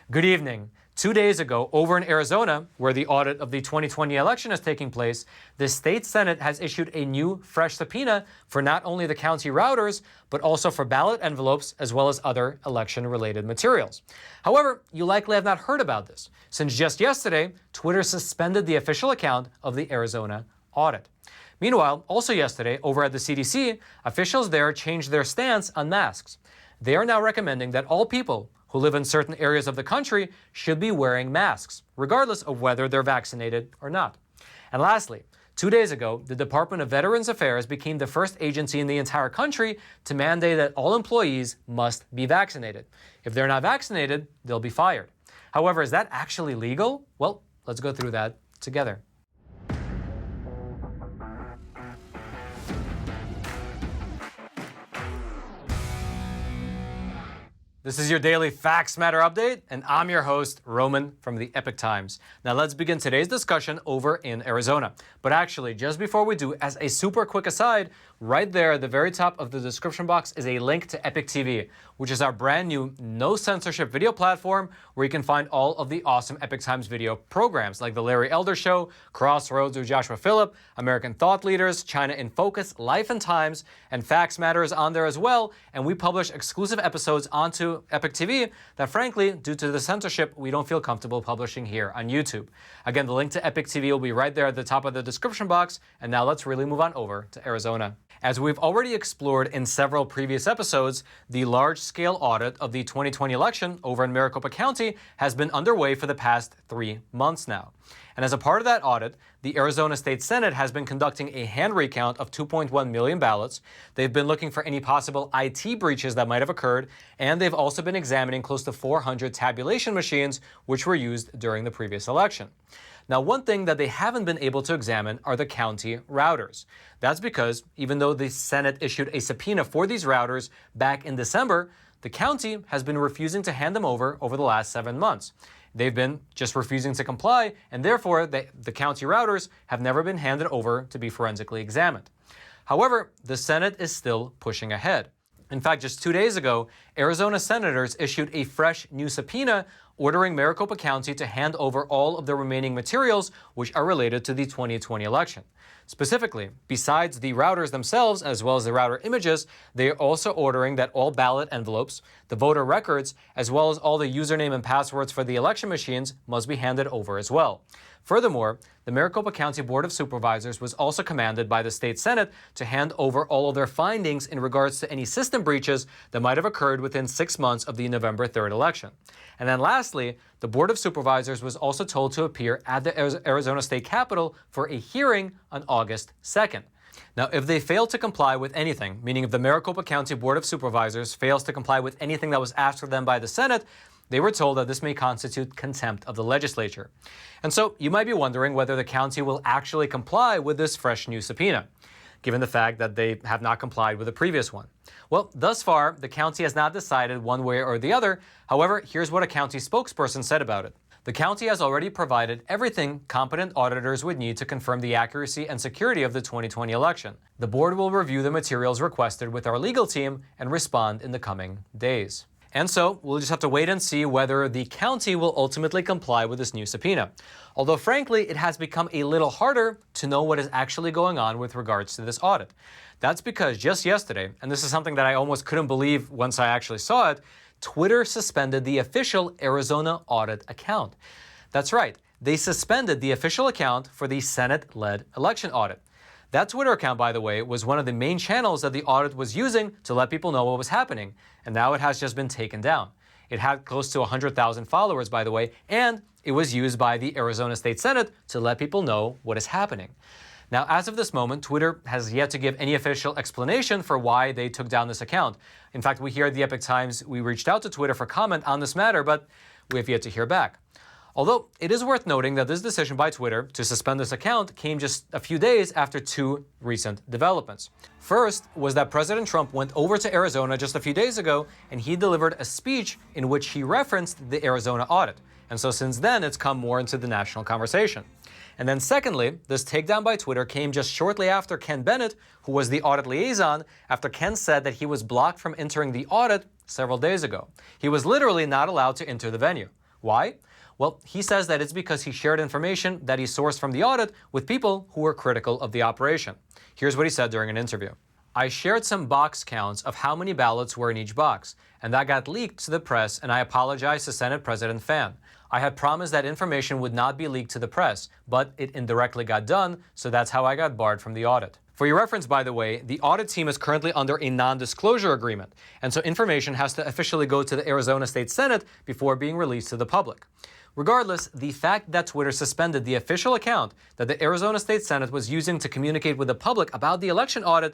Good evening. 2 days ago, over in Arizona, where the audit of the 2020 election is taking place, the state Senate has issued a new, fresh subpoena for not only the county routers, but also for ballot envelopes, as well as other election-related materials. However, you likely have not heard about this, since just yesterday, Twitter suspended the official account of the Arizona audit. Meanwhile, also yesterday, over at the CDC, officials there changed their stance on masks. They are now recommending that all people who live in certain areas of the country should be wearing masks, regardless of whether they're vaccinated or not. And lastly, 2 days ago, the Department of Veterans Affairs became the first agency in the entire country to mandate that all employees must be vaccinated. If they're not vaccinated, they'll be fired. However, is that actually legal? Well, let's go through that together. This is your daily Facts Matter update, and I'm your host, Roman from the Epoch Times. Now let's begin today's discussion over in Arizona. But actually, just before we do, as a super quick aside, right there at the very top of the description box is a link to Epoch TV, which is our brand new no censorship video platform where you can find all of the awesome Epoch Times video programs like The Larry Elder Show, Crossroads with Joshua Phillip, American Thought Leaders, China in Focus, Life and Times, and Facts Matter is on there as well. And we publish exclusive episodes onto Epoch TV that, frankly, due to the censorship, we don't feel comfortable publishing here on YouTube. Again, the link to Epoch TV will be right there at the top of the description box. And now let's really move on over to Arizona. As we've already explored in several previous episodes, the large-scale audit of the 2020 election over in Maricopa County has been underway for the past 3 months now. And as a part of that audit, the Arizona State Senate has been conducting a hand recount of 2.1 million ballots. They've been looking for any possible IT breaches that might have occurred, and they've also been examining close to 400 tabulation machines which were used during the previous election. Now, one thing that they haven't been able to examine are the county routers. That's because even though the Senate issued a subpoena for these routers back in December, the county has been refusing to hand them over the last 7 months. They've been just refusing to comply, and therefore the county routers have never been handed over to be forensically examined. However, the Senate is still pushing ahead. In fact, just 2 days ago, Arizona senators issued a fresh new subpoena ordering Maricopa County to hand over all of the remaining materials which are related to the 2020 election. Specifically, besides the routers themselves, as well as the router images, they are also ordering that all ballot envelopes, the voter records, as well as all the username and passwords for the election machines must be handed over as well. Furthermore, the Maricopa County Board of Supervisors was also commanded by the state Senate to hand over all of their findings in regards to any system breaches that might have occurred within 6 months of the November 3rd election. And then lastly, the Board of Supervisors was also told to appear at the Arizona State Capitol for a hearing on August 2nd. Now, if they fail to comply with anything, meaning if the Maricopa County Board of Supervisors fails to comply with anything that was asked of them by the Senate, they were told that this may constitute contempt of the legislature. And so you might be wondering whether the county will actually comply with this fresh new subpoena, given the fact that they have not complied with the previous one. Well, thus far, the county has not decided one way or the other. However, here's what a county spokesperson said about it. The county has already provided everything competent auditors would need to confirm the accuracy and security of the 2020 election. The board will review the materials requested with our legal team and respond in the coming days. And so we'll just have to wait and see whether the county will ultimately comply with this new subpoena. Although, frankly, it has become a little harder to know what is actually going on with regards to this audit. That's because just yesterday, and this is something that I almost couldn't believe once I actually saw it, Twitter suspended the official Arizona audit account. That's right, they suspended the official account for the Senate-led election audit. That Twitter account, by the way, was one of the main channels that the audit was using to let people know what was happening, and now it has just been taken down. It had close to 100,000 followers, by the way, and it was used by the Arizona State Senate to let people know what is happening. Now, as of this moment, Twitter has yet to give any official explanation for why they took down this account. In fact, we here at the Epoch Times, we reached out to Twitter for comment on this matter, but we have yet to hear back. Although it is worth noting that this decision by Twitter to suspend this account came just a few days after 2 recent developments. First was that President Trump went over to Arizona just a few days ago, and he delivered a speech in which he referenced the Arizona audit. And so since then, it's come more into the national conversation. And then secondly, this takedown by Twitter came just shortly after Ken Bennett, who was the audit liaison, after Ken said that he was blocked from entering the audit several days ago. He was literally not allowed to enter the venue. Why? Well, he says that it's because he shared information that he sourced from the audit with people who were critical of the operation. Here's what he said during an interview. I shared some box counts of how many ballots were in each box, and that got leaked to the press, and I apologized to Senate President Fan. I had promised that information would not be leaked to the press, but it indirectly got done, so that's how I got barred from the audit. For your reference, by the way, the audit team is currently under a non-disclosure agreement, and so information has to officially go to the Arizona State Senate before being released to the public. Regardless, the fact that Twitter suspended the official account that the Arizona State Senate was using to communicate with the public about the election audit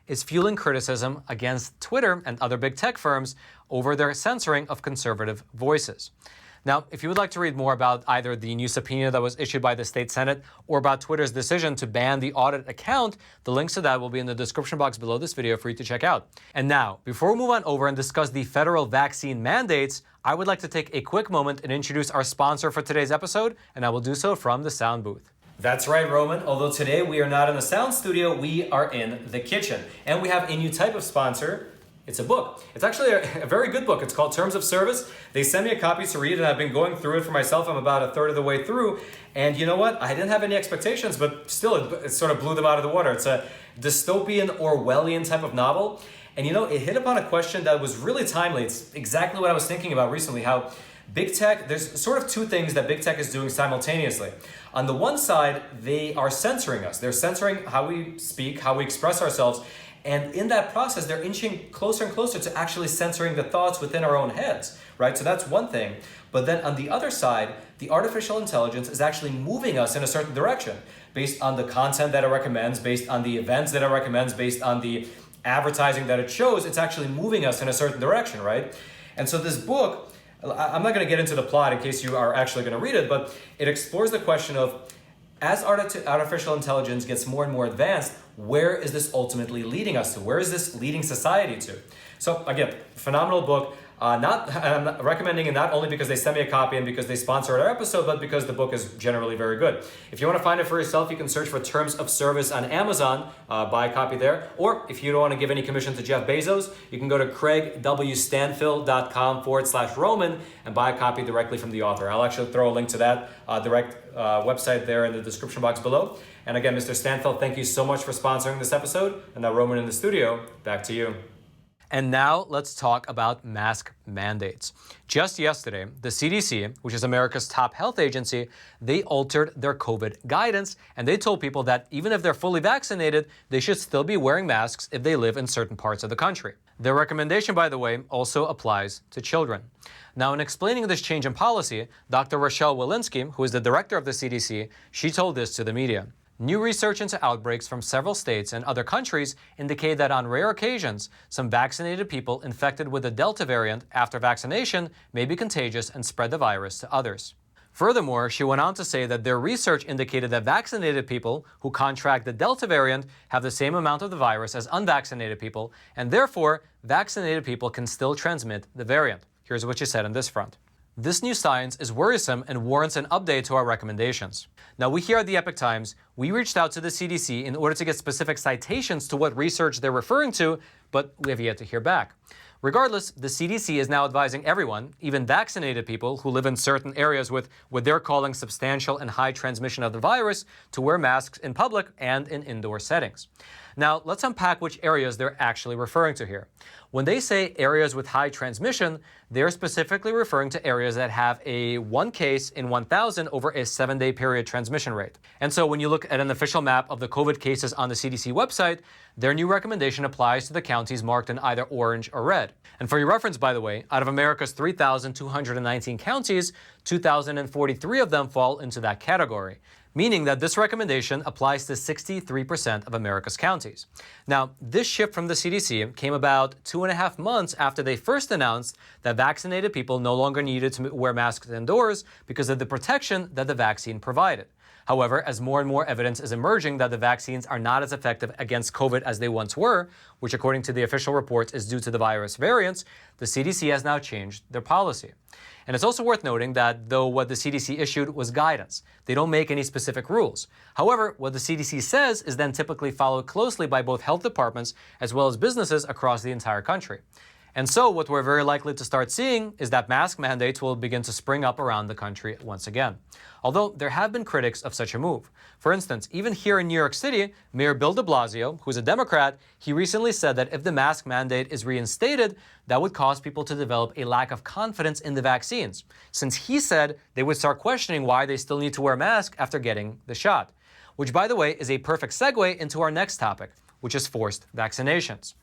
is fueling criticism against Twitter and other big tech firms over their censoring of conservative voices. Now, if you would like to read more about either the new subpoena that was issued by the state Senate or about Twitter's decision to ban the audit account, the links to that will be in the description box below this video for you to check out. And now, before we move on over and discuss the federal vaccine mandates, I would like to take a quick moment and introduce our sponsor for today's episode, and I will do so from the sound booth. That's right, Roman. Although today we are not in the sound studio, we are in the kitchen. And we have a new type of sponsor. It's a book. It's actually a very good book. It's called Terms of Service. They sent me a copy to read, and I've been going through it for myself. I'm about a third of the way through. And you know what? I didn't have any expectations, but still, it sort of blew them out of the water. It's a dystopian, Orwellian type of novel. And you know, it hit upon a question that was really timely. It's exactly what I was thinking about recently, how big tech, there's sort of two things that big tech is doing simultaneously. On the one side, they are censoring us. They're censoring how we speak, how we express ourselves. And in that process, they're inching closer and closer to actually censoring the thoughts within our own heads, right? So that's one thing. But then on the other side, the artificial intelligence is actually moving us in a certain direction based on the content that it recommends, based on the events that it recommends, based on the advertising that it shows. It's actually moving us in a certain direction, right? And so this book, I'm not going to get into the plot in case you are actually going to read it, but it explores the question of, as artificial intelligence gets more and more advanced, where is this ultimately leading us to? Where is this leading society to? So again, phenomenal book. I'm recommending it not only because they sent me a copy and because they sponsored our episode, but because the book is generally very good. If you want to find it for yourself, you can search for Terms of Service on Amazon, buy a copy there. Or if you don't want to give any commission to Jeff Bezos, you can go to craigwstanfill.com/Roman and buy a copy directly from the author. I'll actually throw a link to that direct website there in the description box below. And again, Mr. Stanfill, thank you so much for sponsoring this episode. And now Roman in the studio, back to you. And now let's talk about mask mandates. Just yesterday, the CDC, which is America's top health agency, they altered their COVID guidance, and they told people that even if they're fully vaccinated, they should still be wearing masks if they live in certain parts of the country. Their recommendation, by the way, also applies to children. Now, in explaining this change in policy, Dr. Rochelle Walensky, who is the director of the CDC, she told this to the media. New research into outbreaks from several states and other countries indicate that on rare occasions, some vaccinated people infected with the Delta variant after vaccination may be contagious and spread the virus to others. Furthermore, she went on to say that their research indicated that vaccinated people who contract the Delta variant have the same amount of the virus as unvaccinated people, and therefore, vaccinated people can still transmit the variant. Here's what she said on this front. This new science is worrisome and warrants an update to our recommendations. Now, we here at the Epoch Times, we reached out to the CDC in order to get specific citations to what research they're referring to, but we have yet to hear back. Regardless, the CDC is now advising everyone, even vaccinated people who live in certain areas with what they're calling substantial and high transmission of the virus, to wear masks in public and in indoor settings. Now, let's unpack which areas they're actually referring to here. When they say areas with high transmission, they're specifically referring to areas that have a 1 case in 1,000 over a 7-day period transmission rate. And so when you look at an official map of the COVID cases on the CDC website, their new recommendation applies to the counties marked in either orange or red. And for your reference, by the way, out of America's 3,219 counties, 2,043 of them fall into that category, meaning that this recommendation applies to 63% of America's counties. Now, this shift from the CDC came about 2.5 months after they first announced that vaccinated people no longer needed to wear masks indoors because of the protection that the vaccine provided. However, as more and more evidence is emerging that the vaccines are not as effective against COVID as they once were, which according to the official reports is due to the virus variants, the CDC has now changed their policy. And it's also worth noting that though what the CDC issued was guidance, they don't make any specific rules. However, what the CDC says is then typically followed closely by both health departments as well as businesses across the entire country. And so what we're very likely to start seeing is that mask mandates will begin to spring up around the country once again. Although there have been critics of such a move. For instance, even here in New York City, Mayor Bill de Blasio, who's a Democrat, he recently said that if the mask mandate is reinstated, that would cause people to develop a lack of confidence in the vaccines, since he said they would start questioning why they still need to wear a mask after getting the shot. Which, by the way, is a perfect segue into our next topic, which is forced vaccinations.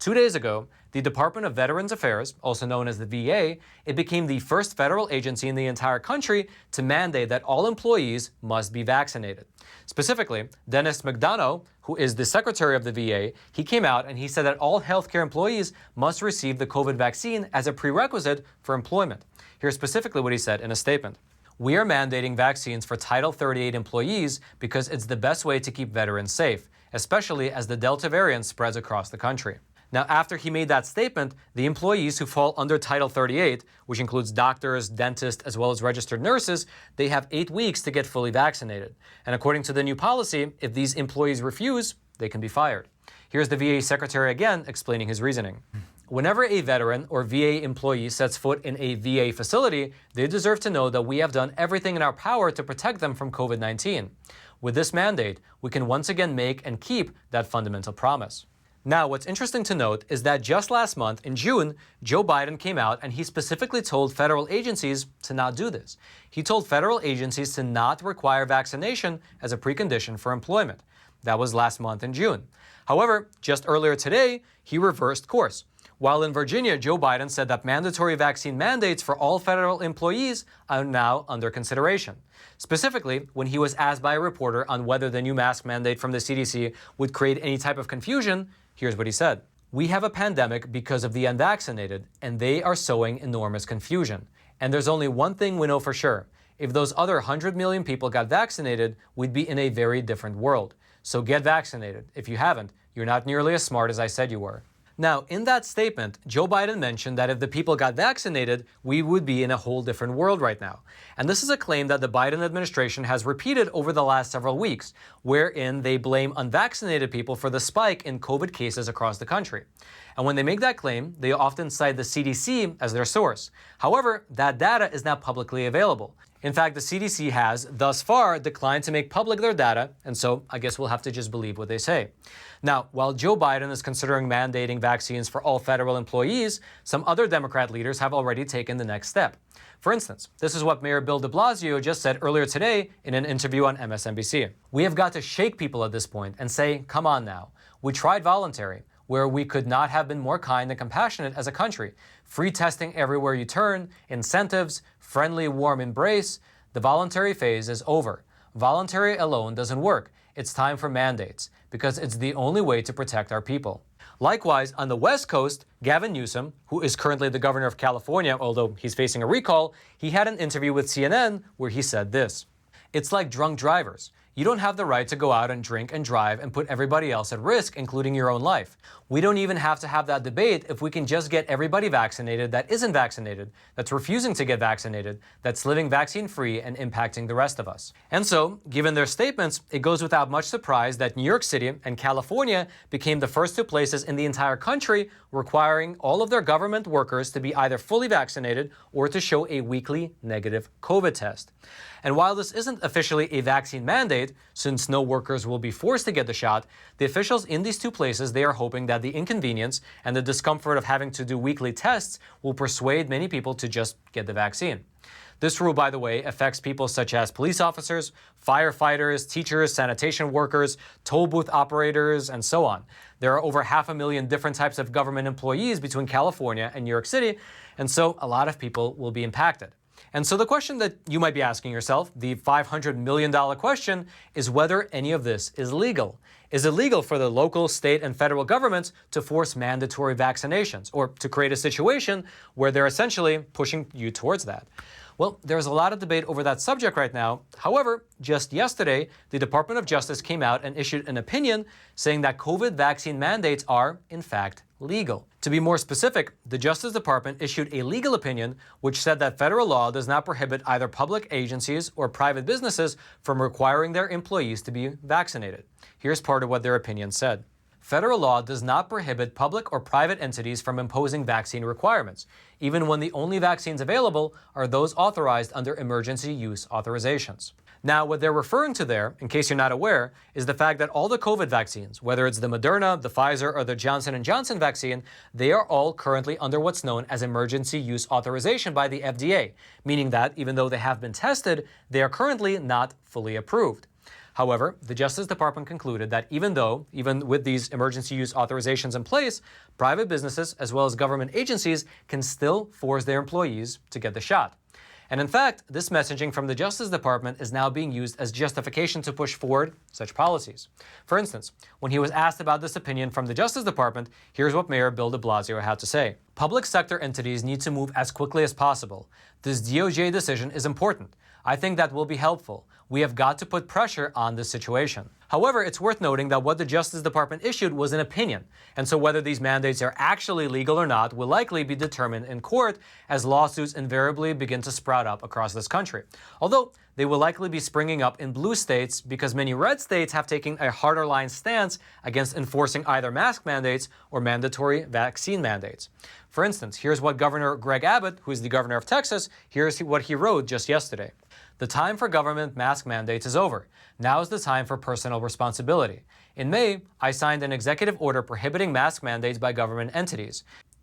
2 days ago, the Department of Veterans Affairs, also known as the VA, it became the first federal agency in the entire country to mandate that all employees must be vaccinated. Specifically, Dennis McDonough, who is the secretary of the VA, he came out and he said that all healthcare employees must receive the COVID vaccine as a prerequisite for employment. Here's specifically what he said in a statement. We are mandating vaccines for Title 38 employees because it's the best way to keep veterans safe, especially as the Delta variant spreads across the country. Now, after he made that statement, the employees who fall under Title 38, which includes doctors, dentists, as well as registered nurses, they have 8 weeks to get fully vaccinated. And according to the new policy, if these employees refuse, they can be fired. Here's the VA secretary again explaining his reasoning. Whenever a veteran or VA employee sets foot in a VA facility, they deserve to know that we have done everything in our power to protect them from COVID-19. With this mandate, we can once again make and keep that fundamental promise. Now, what's interesting to note is that just last month, in June, Joe Biden came out and he specifically told federal agencies to not do this. He told federal agencies to not require vaccination as a precondition for employment. That was last month in June. However, just earlier today, he reversed course. While in Virginia, Joe Biden said that mandatory vaccine mandates for all federal employees are now under consideration. Specifically, when he was asked by a reporter on whether the new mask mandate from the CDC would create any type of confusion, here's what he said. We have a pandemic because of the unvaccinated, and they are sowing enormous confusion. And there's only one thing we know for sure. If those other 100 million people got vaccinated, we'd be in a very different world. So get vaccinated. If you haven't, you're not nearly as smart as I said you were. Now, in that statement, Joe Biden mentioned that if the people got vaccinated, we would be in a whole different world right now. And this is a claim that the Biden administration has repeated over the last several weeks, wherein they blame unvaccinated people for the spike in COVID cases across the country. And when they make that claim, they often cite the CDC as their source. However, that data is now publicly available. In fact, the CDC has, thus far, declined to make public their data, and so I guess we'll have to just believe what they say. Now, while Joe Biden is considering mandating vaccines for all federal employees, some other Democrat leaders have already taken the next step. For instance, this is what Mayor Bill de Blasio just said earlier today in an interview on MSNBC. We have got to shake people at this point and say, come on now. We tried voluntary, where we could not have been more kind and compassionate as a country. Free testing everywhere you turn, incentives, friendly, warm embrace. The voluntary phase is over. Voluntary alone doesn't work. It's time for mandates, because it's the only way to protect our people. Likewise, on the West Coast, Gavin Newsom, who is currently the governor of California, although he's facing a recall, he had an interview with CNN where he said this. It's like drunk drivers. You don't have the right to go out and drink and drive and put everybody else at risk, including your own life. We don't even have to have that debate if we can just get everybody vaccinated that isn't vaccinated, that's refusing to get vaccinated, that's living vaccine-free and impacting the rest of us. And so, given their statements, it goes without much surprise that New York City and California became the first 2 places in the entire country requiring all of their government workers to be either fully vaccinated or to show a weekly negative COVID test. And while this isn't officially a vaccine mandate, since no workers will be forced to get the shot, the officials in these 2 places, they are hoping that the inconvenience and the discomfort of having to do weekly tests will persuade many people to just get the vaccine. This rule, by the way, affects people such as police officers, firefighters, teachers, sanitation workers, toll booth operators, and so on. There are over 500,000 different types of government employees between California and New York City, and so a lot of people will be impacted. And so the question that you might be asking yourself, the $500 million question, is whether any of this is legal. Is it legal for the local, state, and federal governments to force mandatory vaccinations, or to create a situation where they're essentially pushing you towards that? Well, there's a lot of debate over that subject right now. However, just yesterday, the Department of Justice came out and issued an opinion saying that COVID vaccine mandates are, in fact, legal. To be more specific, the Justice Department issued a legal opinion which said that federal law does not prohibit either public agencies or private businesses from requiring their employees to be vaccinated. Here's part of what their opinion said. federal law does not prohibit public or private entities from imposing vaccine requirements, even when the only vaccines available are those authorized under emergency use authorizations. Now, what they're referring to there, in case you're not aware, is the fact that all the COVID vaccines, whether it's the Moderna, the Pfizer, or the Johnson & Johnson vaccine, they are all currently under what's known as emergency use authorization by the FDA, meaning that even though they have been tested, they are currently not fully approved. However, the Justice Department concluded that even with these emergency use authorizations in place, private businesses as well as government agencies can still force their employees to get the shot. And in fact, this messaging from the Justice Department is now being used as justification to push forward such policies. For instance, when he was asked about this opinion from the Justice Department, here's what Mayor Bill de Blasio had to say. Public sector entities need to move as quickly as possible. This DOJ decision is important. I think that will be helpful. We have got to put pressure on this situation. However, it's worth noting that what the Justice Department issued was an opinion, and so whether these mandates are actually legal or not will likely be determined in court as lawsuits invariably begin to sprout up across this country. Although they will likely be springing up in blue states because many red states have taken a harder line stance against enforcing either mask mandates or mandatory vaccine mandates. For instance, here's what Governor Greg Abbott, who is the governor of Texas, here's what he wrote just yesterday. The time for government mask mandates is over. Now is the time for personal responsibility. In May, I signed an executive order prohibiting mask mandates by government entities.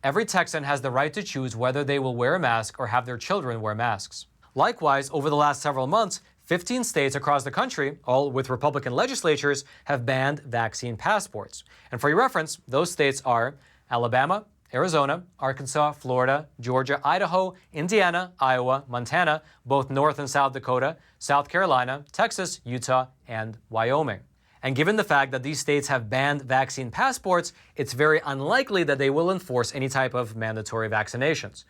Every Texan has the right to choose whether they will wear a mask or have their children wear masks. Likewise, over the last several months, 15 states across the country, all with Republican legislatures, have banned vaccine passports. And for your reference, those states are Alabama, Arizona, Arkansas, Florida, Georgia, Idaho, Indiana, Iowa, Montana, both North and South Dakota, South Carolina, Texas, Utah, and Wyoming. And given the fact that these states have banned vaccine passports, it's very unlikely that they will enforce any type of mandatory vaccinations.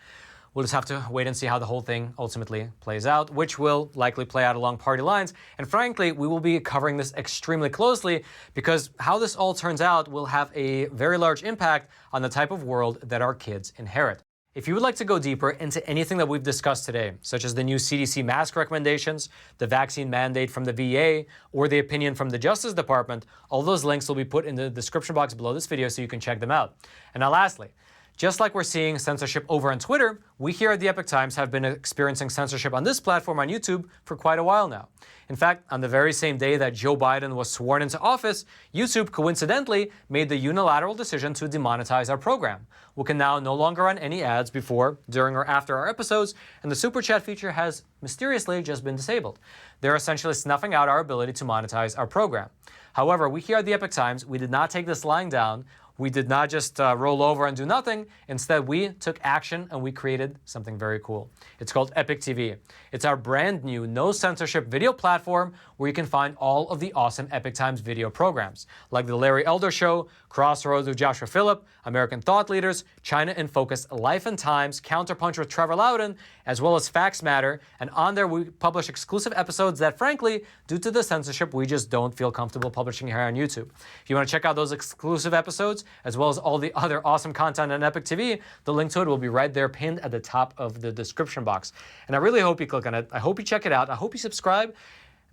We'll just have to wait and see how the whole thing ultimately plays out, which will likely play out along party lines. And frankly, we will be covering this extremely closely because how this all turns out will have a very large impact on the type of world that our kids inherit. If you would like to go deeper into anything that we've discussed today, such as the new CDC mask recommendations, the vaccine mandate from the VA, or the opinion from the Justice Department, all those links will be put in the description box below this video so you can check them out. And now lastly, just like we're seeing censorship over on Twitter, we here at the Epoch Times have been experiencing censorship on this platform on YouTube for quite a while now. In fact, on the very same day that Joe Biden was sworn into office, YouTube coincidentally made the unilateral decision to demonetize our program. We can now no longer run any ads before, during, or after our episodes, and the Super Chat feature has mysteriously just been disabled. They're essentially snuffing out our ability to monetize our program. However, we here at the Epoch Times, we did not take this lying down. We did not just roll over and do nothing. Instead, we took action and we created something very cool. It's called Epoch TV. It's our brand new no censorship video platform where you can find all of the awesome Epoch Times video programs, like The Larry Elder Show, Crossroads with Joshua Phillip, American Thought Leaders, China in Focus, Life and Times, Counterpunch with Trevor Loudon, as well as Facts Matter. And on there, we publish exclusive episodes that, frankly, due to the censorship, we just don't feel comfortable publishing here on YouTube. If you want to check out those exclusive episodes, as well as all the other awesome content on Epoch TV, the link to it will be right there pinned at the top of the description box. And I really hope you click on it. I hope you check it out. I hope you subscribe.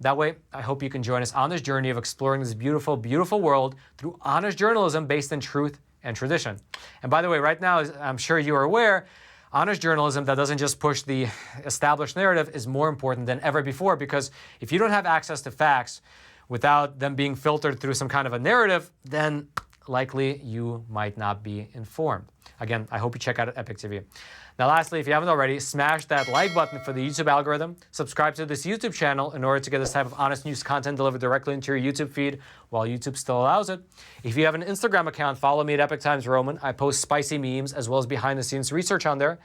That way, I hope you can join us on this journey of exploring this beautiful, beautiful world through honest journalism based in truth and tradition. And by the way, right now, as I'm sure you are aware, honest journalism that doesn't just push the established narrative is more important than ever before, because if you don't have access to facts without them being filtered through some kind of a narrative, then likely you might not be informed. Again, I hope you check out Epoch TV. Now, lastly, if you haven't already, smash that like button for the YouTube algorithm. Subscribe to this YouTube channel in order to get this type of honest news content delivered directly into your YouTube feed while YouTube still allows it. If you have an Instagram account, follow me at Epoch Times Roman. I post spicy memes as well as behind-the-scenes research on there.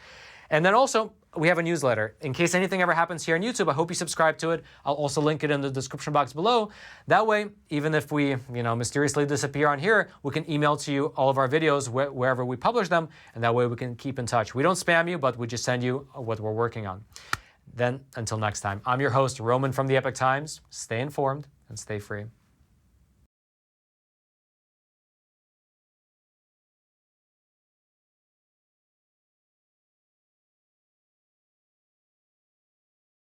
And then also, we have a newsletter. In case anything ever happens here on YouTube, I hope you subscribe to it. I'll also link it in the description box below. That way, even if we, mysteriously disappear on here, we can email to you all of our videos wherever we publish them, and that way we can keep in touch. We don't spam you, but we just send you what we're working on. Then, until next time, I'm your host, Roman from the Epoch Times. Stay informed and stay free.